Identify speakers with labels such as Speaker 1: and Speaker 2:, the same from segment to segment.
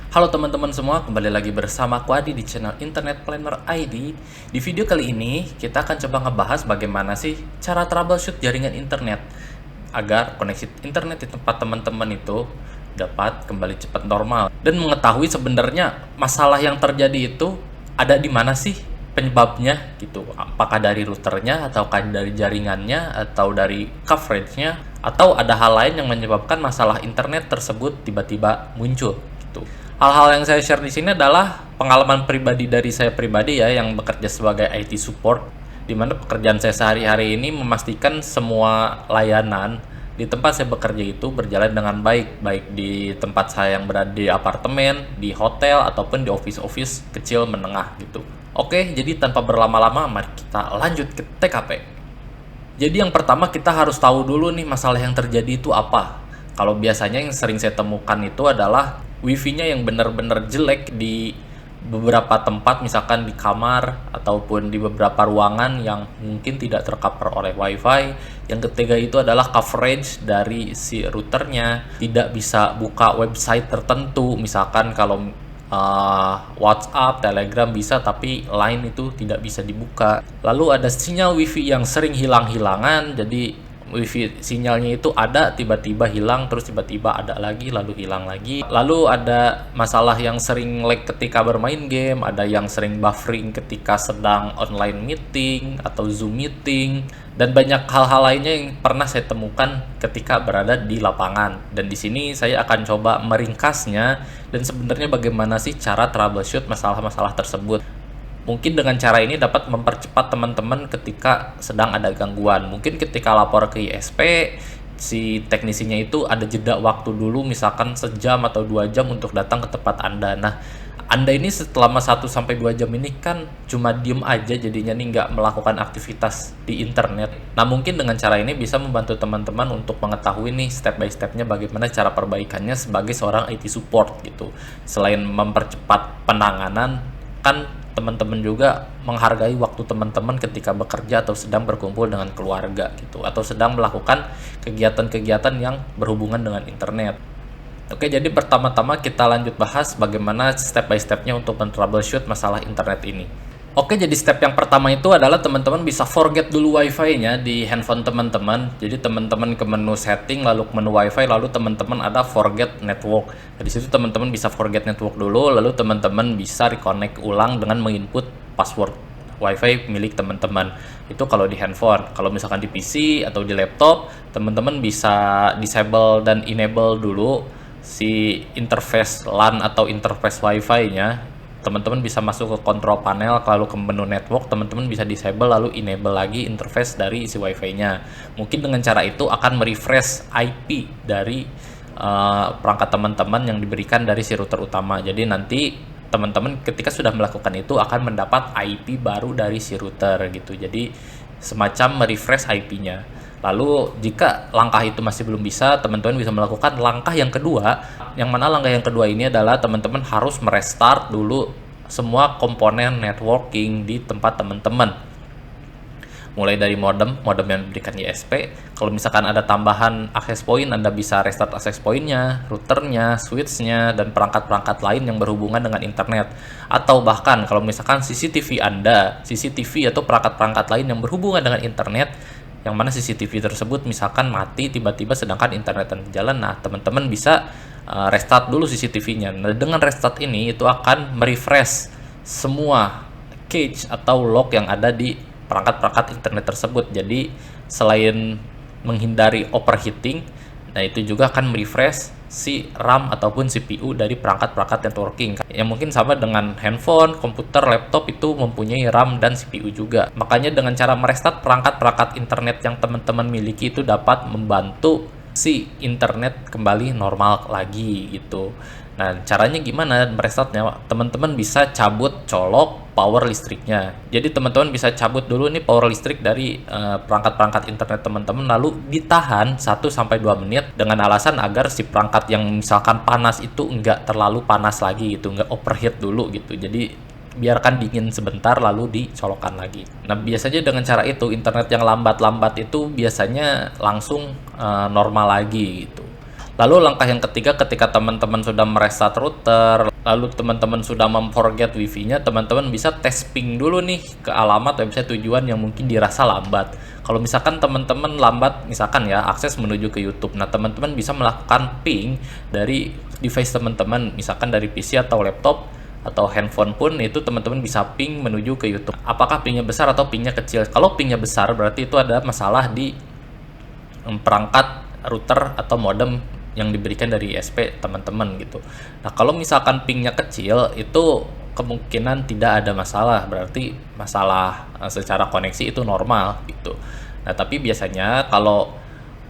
Speaker 1: Halo teman-teman semua, kembali lagi bersama aku Adi di channel Internet Planner ID. Di video kali ini, kita akan coba ngebahas bagaimana sih cara troubleshoot jaringan internet agar koneksi internet di tempat teman-teman itu dapat kembali cepat normal dan mengetahui sebenarnya masalah yang terjadi itu ada di mana sih penyebabnya gitu. Apakah dari routernya ataukah dari jaringannya atau dari coveragenya atau ada hal lain yang menyebabkan masalah internet tersebut tiba-tiba muncul gitu. Hal-hal yang saya share di sini adalah pengalaman pribadi dari saya pribadi ya, yang bekerja sebagai IT support, di mana pekerjaan saya sehari-hari ini memastikan semua layanan di tempat saya bekerja itu berjalan dengan baik, baik di tempat saya yang berada di apartemen, di hotel, ataupun di office-office kecil menengah gitu. Oke, jadi tanpa berlama-lama, mari kita lanjut ke TKP. Jadi yang pertama kita harus tahu dulu nih masalah yang terjadi itu apa. Kalau biasanya yang sering saya temukan itu adalah wifi-nya yang benar-benar jelek di beberapa tempat, misalkan di kamar ataupun di beberapa ruangan yang mungkin tidak tercover oleh wifi. Yang ketiga itu adalah coverage dari si routernya, tidak bisa buka website tertentu, misalkan kalau WhatsApp, Telegram bisa, tapi Line itu tidak bisa dibuka. Lalu ada sinyal wifi yang sering hilang-hilangan, jadi wifi sinyalnya itu ada, tiba-tiba hilang, terus tiba-tiba ada lagi, lalu hilang lagi. Lalu ada masalah yang sering lag ketika bermain game, ada yang sering buffering ketika sedang online meeting atau Zoom meeting, dan banyak hal-hal lainnya yang pernah saya temukan ketika berada di lapangan. Dan di sini saya akan coba meringkasnya dan sebenarnya bagaimana sih cara troubleshoot masalah-masalah tersebut. Mungkin dengan cara ini dapat mempercepat teman-teman ketika sedang ada gangguan. Mungkin ketika lapor ke ISP, si teknisinya itu ada jeda waktu dulu, misalkan sejam atau 2 jam untuk datang ke tempat Anda. Nah, Anda ini selama 1-2 jam ini kan cuma diem aja, jadinya nih nggak melakukan aktivitas di internet. Nah, mungkin dengan cara ini bisa membantu teman-teman untuk mengetahui nih step by stepnya bagaimana cara perbaikannya sebagai seorang IT support gitu. Selain mempercepat penanganan, kan teman-teman juga menghargai waktu teman-teman ketika bekerja atau sedang berkumpul dengan keluarga gitu, atau sedang melakukan kegiatan-kegiatan yang berhubungan dengan internet. Oke, jadi pertama-tama kita lanjut bahas bagaimana step by stepnya untuk men-troubleshoot masalah internet ini. Oke, jadi step yang pertama itu adalah teman-teman bisa forget dulu wifi-nya di handphone teman-teman. Jadi teman-teman ke menu setting, lalu ke menu wifi, lalu teman-teman ada forget network. Di situ teman-teman bisa forget network dulu, lalu teman-teman bisa reconnect ulang dengan menginput password wifi milik teman-teman. Itu kalau di handphone. Kalau misalkan di PC atau di laptop, teman-teman bisa disable dan enable dulu si interface LAN atau interface wifi-nya. Teman-teman bisa masuk ke control panel, lalu ke menu network, teman-teman bisa disable lalu enable lagi interface dari isi wifi-nya. Mungkin dengan cara itu akan merefresh IP dari perangkat teman-teman yang diberikan dari si router utama. Jadi nanti teman-teman ketika sudah melakukan itu akan mendapat IP baru dari si router gitu. Jadi semacam merefresh IP-nya. Lalu jika langkah itu masih belum bisa, teman-teman bisa melakukan langkah yang kedua. Yang mana langkah yang kedua ini adalah teman-teman harus merestart dulu semua komponen networking di tempat teman-teman. Mulai dari modem yang diberikan ISP. Kalau misalkan ada tambahan access point, Anda bisa restart access point-nya, routernya, switch-nya, dan perangkat-perangkat lain yang berhubungan dengan internet. Atau bahkan kalau misalkan CCTV Anda, CCTV atau perangkat-perangkat lain yang berhubungan dengan internet, yang mana CCTV tersebut misalkan mati tiba-tiba sedangkan internet jalan, nah teman-teman bisa restart dulu CCTV-nya. Nah, dengan restart ini itu akan merefresh semua cache atau log yang ada di perangkat-perangkat internet tersebut. Jadi selain menghindari overheating, nah itu juga akan merefresh si RAM ataupun CPU dari perangkat-perangkat networking yang mungkin sama dengan handphone, komputer, laptop itu mempunyai RAM dan CPU juga. Makanya dengan cara merestart perangkat-perangkat internet yang teman-teman miliki itu dapat membantu si internet kembali normal lagi gitu. Nah, caranya gimana merestartnya? Teman-teman bisa cabut colok power listriknya. Jadi teman-teman bisa cabut dulu nih power listrik dari perangkat-perangkat internet teman-teman, lalu ditahan 1-2 menit dengan alasan agar si perangkat yang misalkan panas itu enggak terlalu panas lagi gitu, enggak overheat dulu gitu. Jadi biarkan dingin sebentar lalu dicolokkan lagi. Nah, biasanya dengan cara itu internet yang lambat-lambat itu biasanya langsung normal lagi gitu. Lalu langkah yang ketiga, ketika teman-teman sudah merestart router, lalu teman-teman sudah memforget wifi-nya, teman-teman bisa tes ping dulu nih ke alamat website tujuan yang mungkin dirasa lambat. Kalau misalkan teman-teman lambat, misalkan ya akses menuju ke YouTube, nah teman-teman bisa melakukan ping dari device teman-teman, misalkan dari PC atau laptop atau handphone pun, itu teman-teman bisa ping menuju ke YouTube. Apakah pingnya besar atau pingnya kecil? Kalau pingnya besar berarti itu ada masalah di perangkat router atau modem yang diberikan dari ISP teman-teman gitu. Nah kalau misalkan pingnya kecil, itu kemungkinan tidak ada masalah, berarti masalah secara koneksi itu normal gitu. Nah tapi biasanya kalau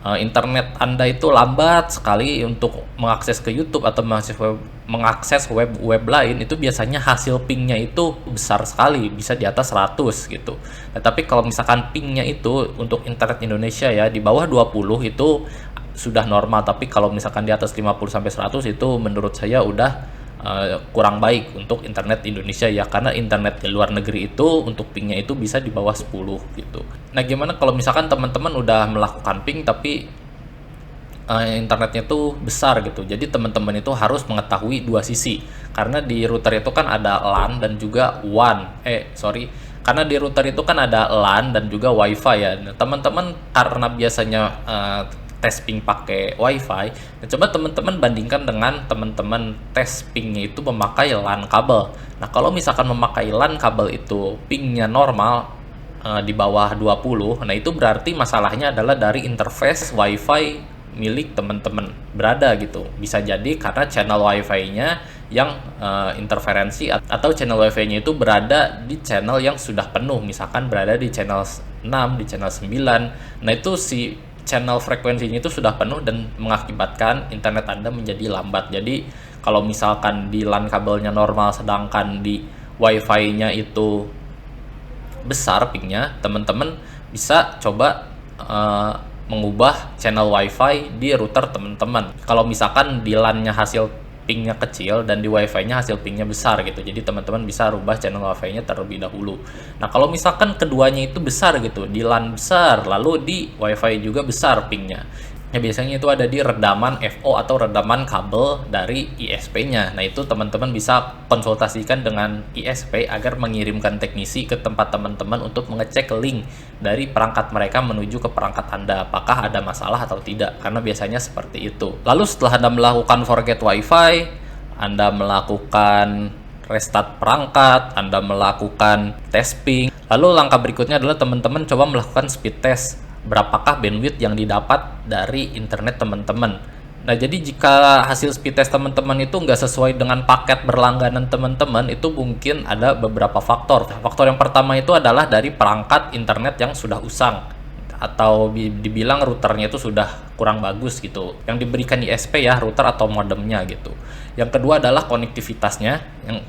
Speaker 1: internet Anda itu lambat sekali untuk mengakses ke YouTube atau mengakses web lain, itu biasanya hasil pingnya itu besar sekali, bisa di atas 100 gitu. Nah, tapi kalau misalkan pingnya itu untuk internet Indonesia ya di bawah 20 itu sudah normal, tapi kalau misalkan di atas 50 sampai 100 itu menurut saya udah kurang baik untuk internet Indonesia ya, karena internet di luar negeri itu untuk pingnya itu bisa di bawah 10 gitu. Nah gimana kalau misalkan teman-teman udah melakukan ping tapi internetnya tuh besar gitu, jadi teman-teman itu harus mengetahui dua sisi, karena di router itu kan ada LAN dan juga WAN, karena di router itu kan ada LAN dan juga WiFi ya. Nah, teman-teman karena biasanya tes ping pakai WiFi, nah, coba teman-teman bandingkan dengan teman-teman tes pingnya itu memakai LAN kabel. Nah kalau misalkan memakai LAN kabel itu pingnya normal di bawah 20, nah itu berarti masalahnya adalah dari interface WiFi milik teman-teman berada gitu. Bisa jadi karena channel WiFi-nya yang interferensi, atau channel WiFi-nya itu berada di channel yang sudah penuh, misalkan berada di channel 6, di channel 9. Nah itu si channel frekuensinya itu sudah penuh dan mengakibatkan internet Anda menjadi lambat. Jadi kalau misalkan di LAN kabelnya normal sedangkan di WiFi-nya itu besar pingnya, teman-teman bisa coba mengubah channel WiFi di router teman-teman. Kalau misalkan di LAN-nya hasil pingnya kecil dan di WiFi-nya hasil pingnya besar gitu, jadi teman-teman bisa rubah channel WiFi-nya terlebih dahulu. Nah kalau misalkan keduanya itu besar gitu, di LAN besar lalu di WiFi juga besar pingnya, ya biasanya itu ada di redaman FO atau redaman kabel dari ISP-nya. Nah itu teman-teman bisa konsultasikan dengan ISP agar mengirimkan teknisi ke tempat teman-teman untuk mengecek link dari perangkat mereka menuju ke perangkat Anda, apakah ada masalah atau tidak, karena biasanya seperti itu. Lalu setelah Anda melakukan forget WiFi, Anda melakukan restart perangkat, Anda melakukan tes ping, lalu langkah berikutnya adalah teman-teman coba melakukan speed test. Berapakah bandwidth yang didapat dari internet teman-teman. Nah jadi jika hasil speed test teman-teman itu nggak sesuai dengan paket berlangganan teman-teman, itu mungkin ada beberapa faktor. Faktor yang pertama itu adalah dari perangkat internet yang sudah usang, atau dibilang routernya itu sudah kurang bagus gitu, yang diberikan ISP ya, router atau modemnya gitu. Yang kedua adalah konektivitasnya, yang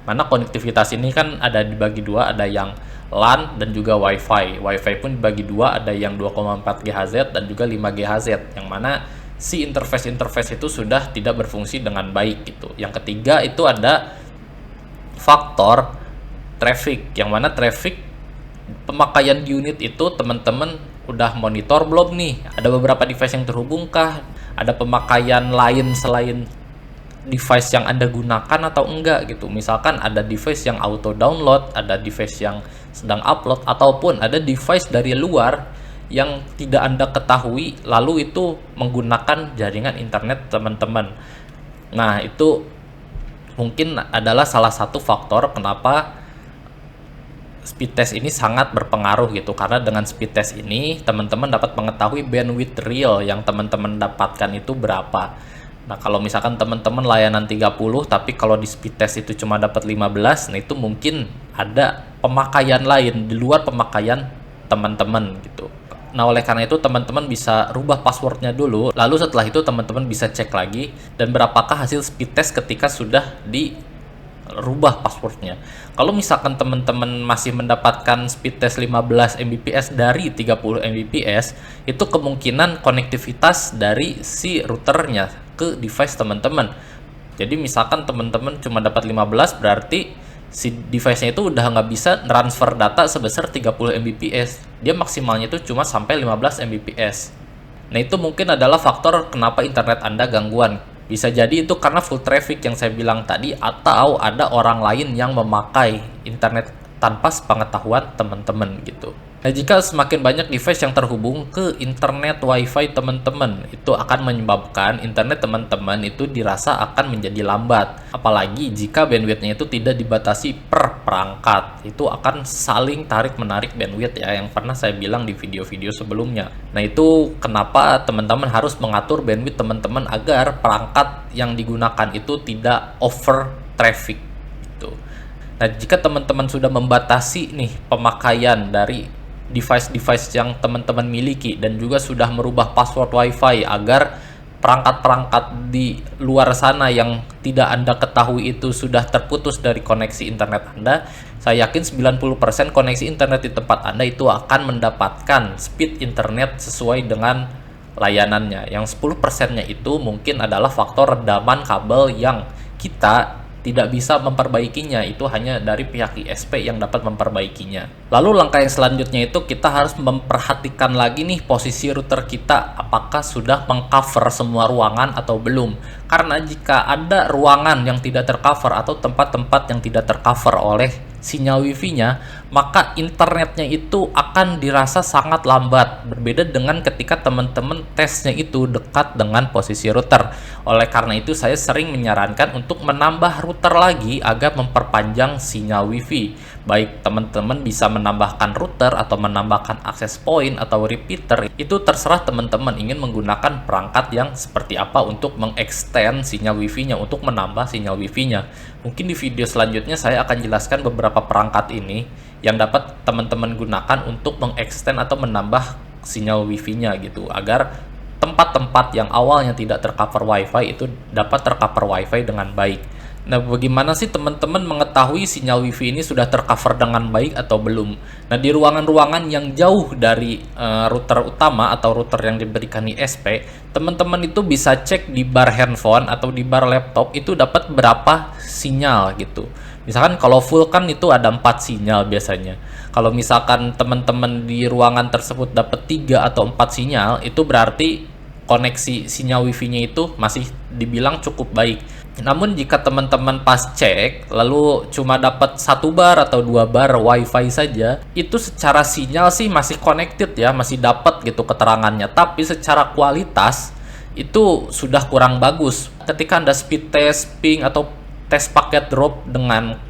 Speaker 1: mana konektivitas ini kan ada dibagi dua, ada yang LAN dan juga WiFi. WiFi pun dibagi dua, ada yang 2,4 GHz dan juga 5 GHz, yang mana si interface itu sudah tidak berfungsi dengan baik gitu. Yang ketiga itu ada faktor traffic, yang mana traffic pemakaian unit itu teman-teman udah monitor belum nih? Ada beberapa device yang terhubungkah? Ada pemakaian lain selain device yang Anda gunakan atau enggak gitu. Misalkan ada device yang auto download, ada device yang sedang upload, ataupun ada device dari luar yang tidak Anda ketahui lalu itu menggunakan jaringan internet teman-teman. Nah itu mungkin adalah salah satu faktor kenapa speed test ini sangat berpengaruh gitu, karena dengan speed test ini teman-teman dapat mengetahui bandwidth real yang teman-teman dapatkan itu berapa. Nah kalau misalkan teman-teman layanan 30 tapi kalau di speed test itu cuma dapat 15, nah itu mungkin ada pemakaian lain di luar pemakaian teman-teman gitu. Nah oleh karena itu teman-teman bisa rubah passwordnya dulu, lalu setelah itu teman-teman bisa cek lagi dan berapakah hasil speed test ketika sudah dirubah passwordnya. Kalau misalkan teman-teman masih mendapatkan speed test 15 Mbps dari 30 Mbps, itu kemungkinan konektivitas dari si routernya ke device teman-teman. Jadi misalkan teman-teman cuma dapat 15, berarti si device-nya itu udah nggak bisa transfer data sebesar 30 Mbps. Dia maksimalnya itu cuma sampai 15 Mbps. Nah itu mungkin adalah faktor kenapa internet Anda gangguan. Bisa jadi itu karena full traffic yang saya bilang tadi, atau ada orang lain yang memakai internet tanpa sepengetahuan teman-teman gitu. Nah, jika semakin banyak device yang terhubung ke internet WiFi teman-teman, itu akan menyebabkan internet teman-teman itu dirasa akan menjadi lambat. Apalagi jika bandwidth-nya itu tidak dibatasi per perangkat. Itu akan saling tarik-menarik bandwidth ya, yang pernah saya bilang di video-video sebelumnya. Nah, itu kenapa teman-teman harus mengatur bandwidth teman-teman agar perangkat yang digunakan itu tidak over traffic gitu. Nah, jika teman-teman sudah membatasi nih pemakaian dari device-device yang teman-teman miliki dan juga sudah merubah password WiFi agar perangkat-perangkat di luar sana yang tidak Anda ketahui itu sudah terputus dari koneksi internet Anda, saya yakin 90% koneksi internet di tempat Anda itu akan mendapatkan speed internet sesuai dengan layanannya. Yang 10%-nya itu mungkin adalah faktor redaman kabel yang kita tidak bisa memperbaikinya, itu hanya dari pihak ISP yang dapat memperbaikinya. Lalu langkah yang selanjutnya itu kita harus memperhatikan lagi nih posisi router kita, apakah sudah mengcover semua ruangan atau belum. Karena jika ada ruangan yang tidak tercover atau tempat-tempat yang tidak tercover oleh sinyal wifi-nya, maka internetnya itu akan dirasa sangat lambat. Berbeda dengan ketika teman-teman tesnya itu dekat dengan posisi router. Oleh karena itu saya sering menyarankan untuk menambah router lagi agar memperpanjang sinyal wifi. Baik teman-teman bisa menambahkan router atau menambahkan access point atau repeater, itu terserah teman-teman ingin menggunakan perangkat yang seperti apa untuk mengextend sinyal wifi-nya, untuk menambah sinyal wifi-nya. Mungkin di video selanjutnya saya akan jelaskan beberapa perangkat ini yang dapat teman-teman gunakan untuk mengextend atau menambah sinyal wifi-nya gitu, agar tempat-tempat yang awalnya tidak tercover WiFi itu dapat tercover WiFi dengan baik. Nah, bagaimana sih teman-teman mengetahui sinyal wifi ini sudah tercover dengan baik atau belum? Nah, di ruangan-ruangan yang jauh dari router utama atau router yang diberikan ISP, teman-teman itu bisa cek di bar handphone atau di bar laptop itu dapat berapa sinyal gitu. Misalkan kalau full kan itu ada 4 sinyal biasanya. Kalau misalkan teman-teman di ruangan tersebut dapat 3 atau 4 sinyal, itu berarti koneksi sinyal wifi-nya itu masih dibilang cukup baik. Namun jika teman-teman pas cek lalu cuma dapat 1 bar atau 2 bar WiFi saja, itu secara sinyal sih masih connected ya, masih dapat gitu keterangannya, tapi secara kualitas itu sudah kurang bagus. Ketika Anda speed test, ping atau tes paket drop dengan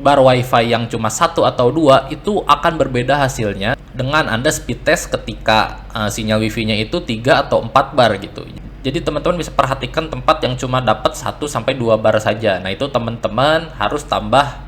Speaker 1: bar WiFi yang cuma 1 atau 2, itu akan berbeda hasilnya dengan Anda speed test ketika sinyal wifi-nya itu 3 atau 4 bar gitu. Jadi teman-teman bisa perhatikan tempat yang cuma dapat 1 sampai 2 bar saja. Nah, itu teman-teman harus tambah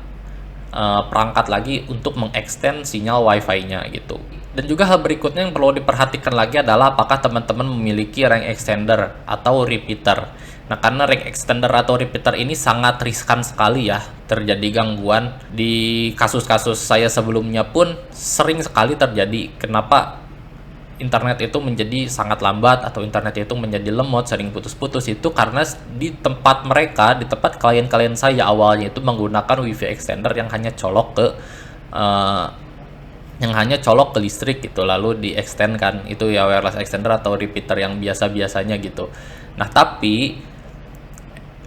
Speaker 1: perangkat lagi untuk mengextend sinyal WiFi-nya gitu. Dan juga hal berikutnya yang perlu diperhatikan lagi adalah apakah teman-teman memiliki range extender atau repeater. Nah, karena range extender atau repeater ini sangat riskan sekali ya terjadi gangguan. Di kasus-kasus saya sebelumnya pun sering sekali terjadi. Kenapa internet itu menjadi sangat lambat atau internet itu menjadi lemot, sering putus-putus, itu karena di tempat mereka, di tempat klien-klien saya awalnya itu menggunakan wifi extender yang hanya colok ke listrik gitu, lalu di extend kan, itu ya wireless extender atau repeater yang biasa-biasanya gitu. Nah, tapi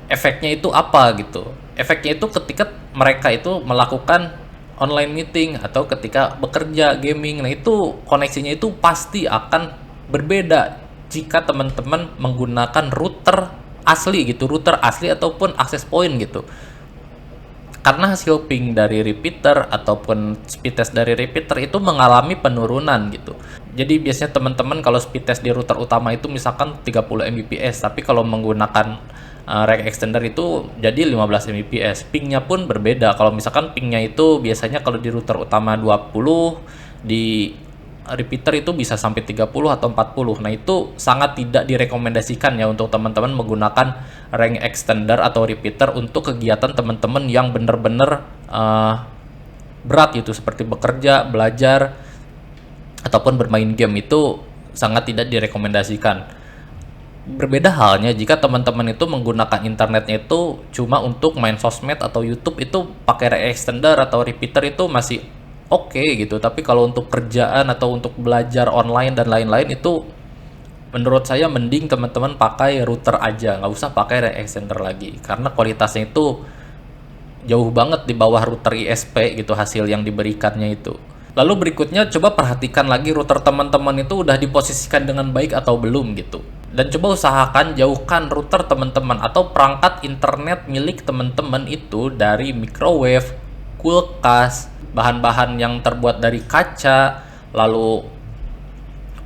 Speaker 1: efeknya itu apa gitu? Efeknya itu ketika mereka itu melakukan online meeting atau ketika bekerja gaming, nah itu koneksinya itu pasti akan berbeda jika teman-teman menggunakan router asli gitu, router asli ataupun access point gitu. Karena hasil ping dari repeater ataupun speed test dari repeater itu mengalami penurunan gitu. Jadi biasanya teman-teman kalau speed test di router utama itu misalkan 30 Mbps, tapi kalau menggunakan range extender itu jadi 15 Mbps. Pingnya pun berbeda. Kalau misalkan pingnya itu biasanya kalau di router utama 20, di repeater itu bisa sampai 30 atau 40. Nah, itu sangat tidak direkomendasikan ya untuk teman-teman menggunakan range extender atau repeater untuk kegiatan teman-teman yang benar-benar berat gitu, seperti bekerja, belajar, ataupun bermain game, itu sangat tidak direkomendasikan. Berbeda halnya jika teman-teman itu menggunakan internetnya itu cuma untuk main sosmed atau YouTube, itu pakai range extender atau repeater itu masih oke gitu. Tapi kalau untuk kerjaan atau untuk belajar online dan lain-lain, itu menurut saya mending teman-teman pakai router aja, nggak usah pakai rack extender lagi, karena kualitasnya itu jauh banget di bawah router ISP gitu hasil yang diberikannya itu. Lalu berikutnya coba perhatikan lagi router teman-teman itu udah diposisikan dengan baik atau belum gitu. Dan coba usahakan jauhkan router teman-teman atau perangkat internet milik teman-teman itu dari microwave, kulkas, bahan-bahan yang terbuat dari kaca, lalu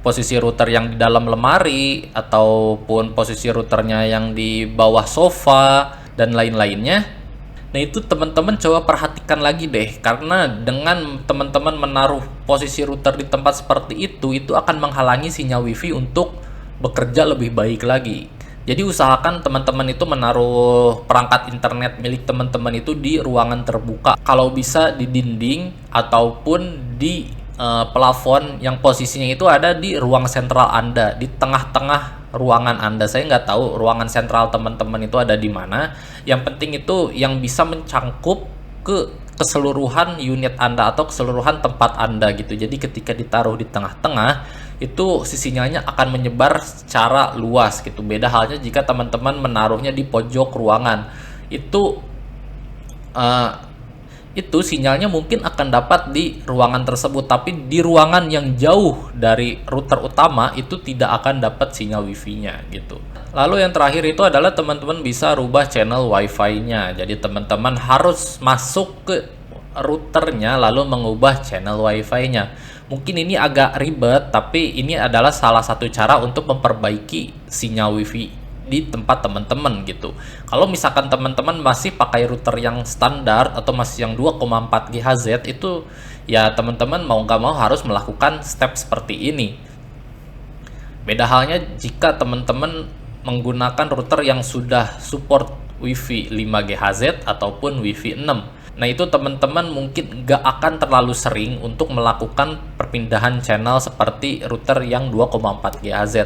Speaker 1: posisi router yang di dalam lemari ataupun posisi routernya yang di bawah sofa dan lain-lainnya. Nah itu teman-teman coba perhatikan lagi deh, karena dengan teman-teman menaruh posisi router di tempat seperti itu akan menghalangi sinyal wifi untuk bekerja lebih baik lagi. Jadi usahakan teman-teman itu menaruh perangkat internet milik teman-teman itu di ruangan terbuka. Kalau bisa di dinding ataupun di plafon yang posisinya itu ada di ruang sentral Anda, di tengah-tengah ruangan Anda. Saya nggak tahu ruangan sentral teman-teman itu ada di mana. Yang penting itu yang bisa mencangkup ke keseluruhan unit Anda atau keseluruhan tempat Anda gitu. Jadi ketika ditaruh di tengah-tengah itu sinyalnya akan menyebar secara luas gitu. Beda halnya jika teman-teman menaruhnya di pojok ruangan. Itu sinyalnya mungkin akan dapat di ruangan tersebut, tapi di ruangan yang jauh dari router utama itu tidak akan dapat sinyal wifi-nya gitu. Lalu yang terakhir itu adalah teman-teman bisa rubah channel wifi-nya. Jadi teman-teman harus masuk ke routernya lalu mengubah channel wifi-nya. Mungkin ini agak ribet, tapi ini adalah salah satu cara untuk memperbaiki sinyal wifi di tempat teman-teman gitu. Kalau misalkan teman-teman masih pakai router yang standar atau masih yang 2,4 GHz itu ya teman-teman mau nggak mau harus melakukan step seperti ini. Beda halnya jika teman-teman menggunakan router yang sudah support Wi-Fi 5 GHz ataupun Wi-Fi 6. Nah itu teman-teman mungkin nggak akan terlalu sering untuk melakukan perpindahan channel seperti router yang 2,4 GHz.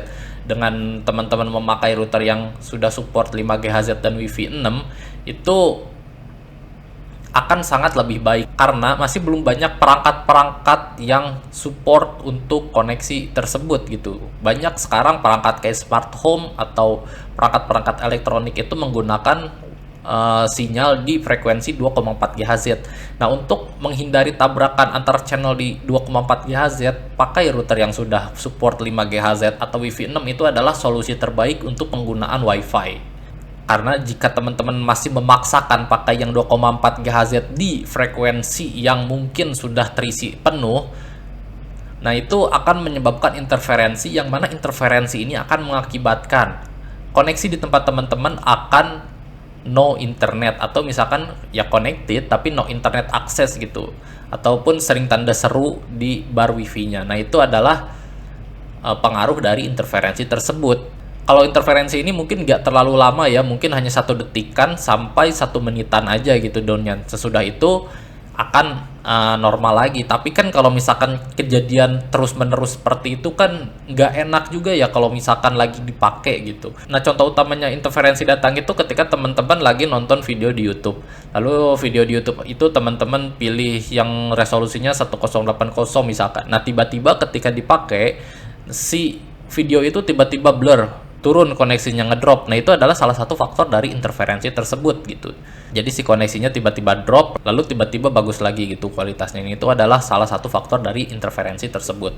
Speaker 1: Dengan teman-teman memakai router yang sudah support 5 GHz dan Wi-Fi 6 itu akan sangat lebih baik karena masih belum banyak perangkat-perangkat yang support untuk koneksi tersebut gitu. Banyak sekarang perangkat kayak smart home atau perangkat-perangkat elektronik itu menggunakan sinyal di frekuensi 2,4 GHz. Nah, untuk menghindari tabrakan antar channel di 2,4 GHz, pakai router yang sudah support 5 GHz atau Wi-Fi 6 itu adalah solusi terbaik untuk penggunaan Wi-Fi. Karena jika teman-teman masih memaksakan pakai yang 2,4 GHz di frekuensi yang mungkin sudah terisi penuh, nah itu akan menyebabkan interferensi, yang mana interferensi ini akan mengakibatkan koneksi di tempat teman-teman akan no internet, atau misalkan ya connected tapi no internet access gitu, ataupun sering tanda seru di bar wifi-nya. Nah itu adalah pengaruh dari interferensi tersebut. Kalau interferensi ini mungkin nggak terlalu lama ya, mungkin hanya 1 detikan sampai 1 menitan aja gitu downnya. Sesudah itu akan normal lagi. Tapi kan kalau misalkan kejadian terus-menerus seperti itu kan nggak enak juga ya kalau misalkan lagi dipakai gitu. Nah contoh utamanya interferensi datang itu ketika teman-teman lagi nonton video di YouTube. Lalu video di YouTube itu teman-teman pilih yang resolusinya 1080 misalkan. Nah tiba-tiba ketika dipakai si video itu tiba-tiba blur, turun koneksinya, ngedrop. Nah itu adalah salah satu faktor dari interferensi tersebut gitu. Jadi si koneksinya tiba-tiba drop lalu tiba-tiba bagus lagi gitu kualitasnya. Ini itu adalah salah satu faktor dari interferensi tersebut.